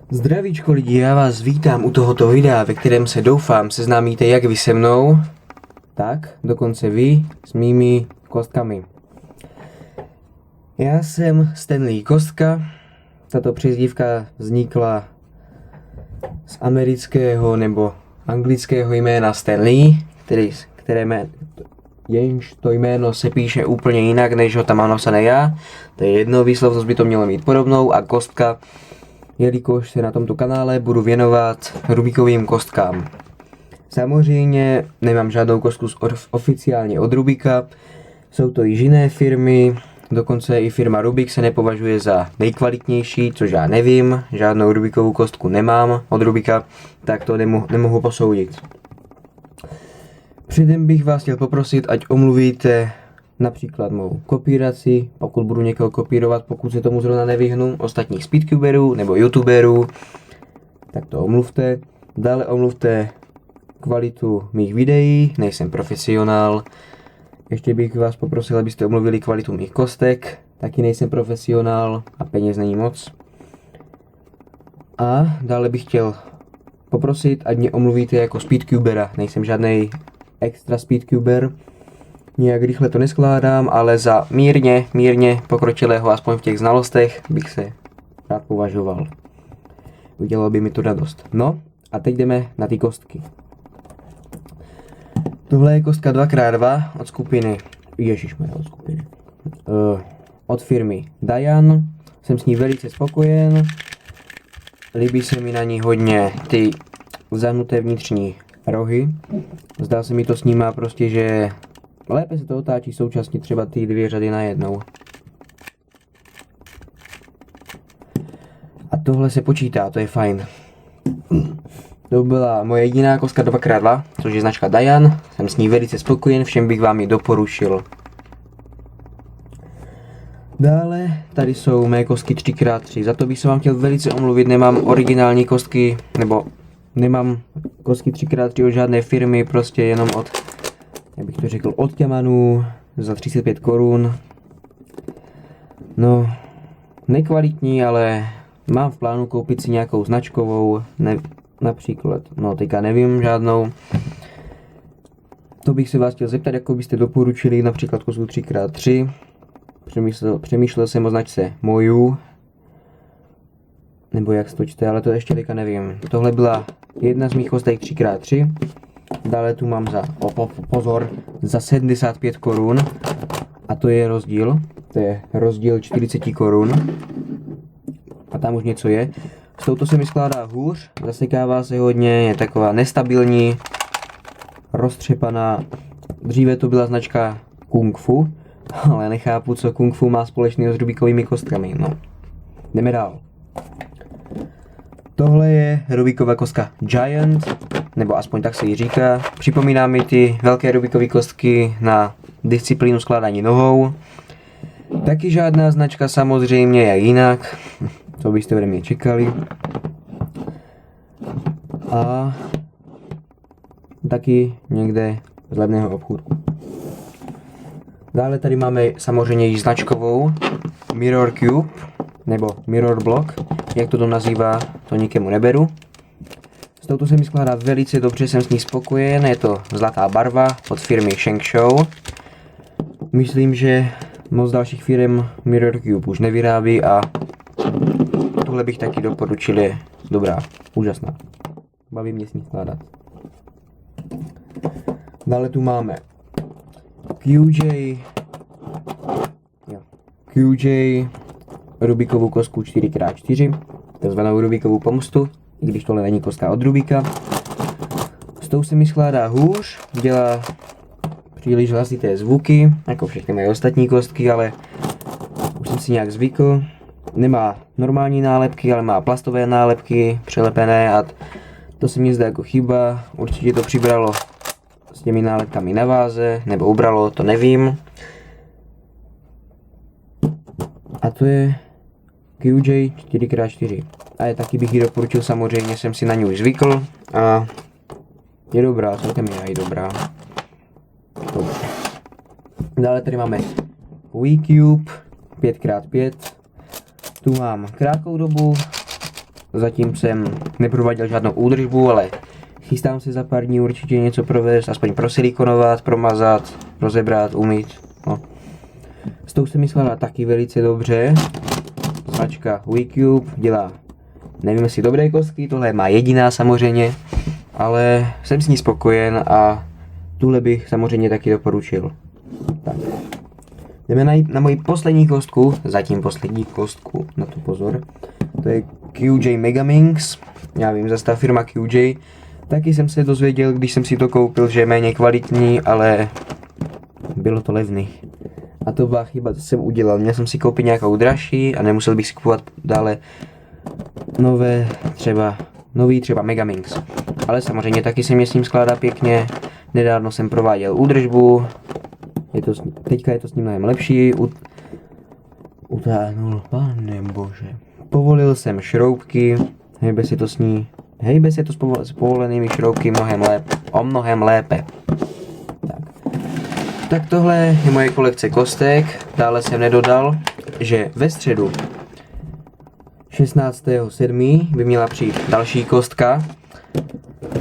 Zdravíčko lidi, já vás vítám u tohoto videa, ve kterém se doufám seznámíte jak vy se mnou, tak dokonce vy s mými kostkami. Já jsem Stanley Kostka, tato přezdívka vznikla z amerického nebo anglického jména Stanley, jenž to jméno se píše úplně jinak, než ho tam mám napsané já. To je jedno, výslovnost by to mělo mít podobnou a kostka, jelikož se na tomto kanále budu věnovat Rubikovým kostkám. Samozřejmě nemám žádnou kostku oficiálně od Rubika, jsou to již jiné firmy, dokonce i firma Rubik se nepovažuje za nejkvalitnější, což já nevím, žádnou Rubikovou kostku nemám od Rubika, tak to nemohu posoudit. Předem bych vás chtěl poprosit, ať omluvíte například mou kopíraci, pokud budu někoho kopírovat, pokud se tomu zrovna nevyhnu, ostatních speedcuberů nebo youtuberů, tak to omluvte. Dále omluvte kvalitu mých videí, nejsem profesionál. Ještě bych vás poprosil, abyste omluvili kvalitu mých kostek, taky nejsem profesionál a peněz není moc. A dále bych chtěl poprosit, ať mě omluvíte jako speedcubera, nejsem žádný extra speedcuber. Nějak rychle to neskládám, ale za mírně pokročilého, aspoň v těch znalostech, bych se rád považoval. Udělalo by mi to radost. No a teď jdeme na ty kostky. Tohle je kostka 2x2 od skupiny, od firmy Dayan. Jsem s ní velice spokojen. Líbí se mi na ní hodně ty zahnuté vnitřní rohy. Zdá se mi to snímá prostě, že lépe se to otáčí současně třeba ty dvě řady najednou. A tohle se počítá, to je fajn. To byla moje jediná kostka 2x2, což je značka Dayan. Jsem s ní velice spokojen, všem bych vám ji doporučil. Dále tady jsou mé kostky 3x3, za to bych se vám chtěl velice omluvit, nemám originální kostky, nebo nemám kostky 3x3 od žádné firmy, prostě jenom od, jak bych to řekl, od Těmanů za 35 korun. No, nekvalitní, ale mám v plánu koupit si nějakou značkovou, například, no teďka nevím žádnou. To bych se vás chtěl zeptat, jako byste doporučili například kostku 3x3. Přemýšlel jsem o značce Moju, nebo jak se to čte, ale to ještě teďka nevím. Tohle byla jedna z mých kostek 3x3. Dále tu mám za 75 korun. A to je rozdíl. To je rozdíl 40 korun. A tam už něco je. S touto se mi skládá hůř, zasekává se hodně, je taková nestabilní, roztřepaná. Dříve to byla značka Kung Fu, ale nechápu, co Kung Fu má společného s Rubikovými kostkami. No, jdeme dál. Tohle je Rubikova kostka Giant, nebo aspoň tak se jí říká. Připomíná mi ty velké Rubikovy kostky na disciplínu skládání nohou. Taky žádná značka samozřejmě, jak jinak. Co byste ode mě čekali. A taky někde z levného obchůdku. Dále tady máme samozřejmě již značkovou Mirror Cube, nebo Mirror Block, jak to nazývá, to nikomu neberu. S touto se mi skládá velice dobře, jsem s ní spokojen, je to zlatá barva od firmy Sheng Shou. Myslím, že moc dalších firm Mirror Cube už nevyrábí a tohle bych taky doporučil, je dobrá, úžasná. Baví mě s ní skládat. Dále tu máme QJ Rubikovu kostku 4x4, takzvanou Rubikovou pomstu, i když tohle není kostka od Rubika. S tou se mi skládá hůř, dělá příliš hlasité zvuky, jako všechny moje ostatní kostky, ale už jsem si nějak zvykl. Nemá normální nálepky, ale má plastové nálepky přelepené a to se mi zdá jako chyba. Určitě to přibralo s těmi nálepkami na váze, nebo ubralo, to nevím. A to je QJ 4x4. A taky bych ji doporučil, samozřejmě jsem si na ní už zvykl a je dobrá, celkem je i dobrá. Dobře. Dále tady máme WeCube 5x5. Tu mám krátkou dobu, Zatím jsem neprováděl žádnou údržbu, ale chystám se za pár dní určitě něco provést, aspoň prosilikonovat, promazat, rozebrat, umýt. No. S tou se mi skládá taky velice dobře. Značka WeCube dělá, nevím jestli dobré kostky, tohle má jediná samozřejmě, ale jsem s ní spokojen a tuhle bych samozřejmě taky doporučil. Tak. Jdeme na moji poslední kostku, zatím poslední kostku, na to pozor. To je QJ Megaminx, já vím, zase ta firma QJ. Taky jsem se dozvěděl, když jsem si to koupil, že je méně kvalitní, ale bylo to levný. A to byla chyba, co jsem udělal. Měl jsem si koupit nějakou dražší a nemusel bych si kupovat dále nový třeba Megaminx. Ale samozřejmě taky se mě s ním skládá pěkně. Nedávno jsem prováděl údržbu. Teďka je to s ním mnohem lepší. Utáhnul, pane bože. Povolil jsem šroubky. Hejbe se to s povolenými šroubky mnohem lépe. Tak tohle je moje kolekce kostek. Dále jsem nedodal, že ve středu 16.7. by měla přijít další kostka.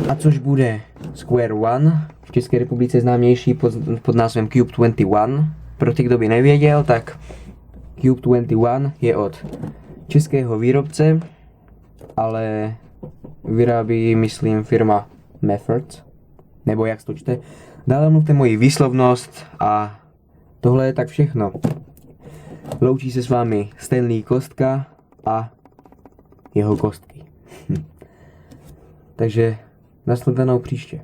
A což bude Square One, v České republice známější pod názvem Cube 21. Pro ty, kdo by nevěděl, tak Cube 21 je od českého výrobce, ale vyrábí, myslím, firma Method, nebo jak se to čte. Dále mluvte moji výslovnost a tohle je tak všechno. Loučí se s vámi Stanley Kostka a jeho kostky. Takže nasledanou příště.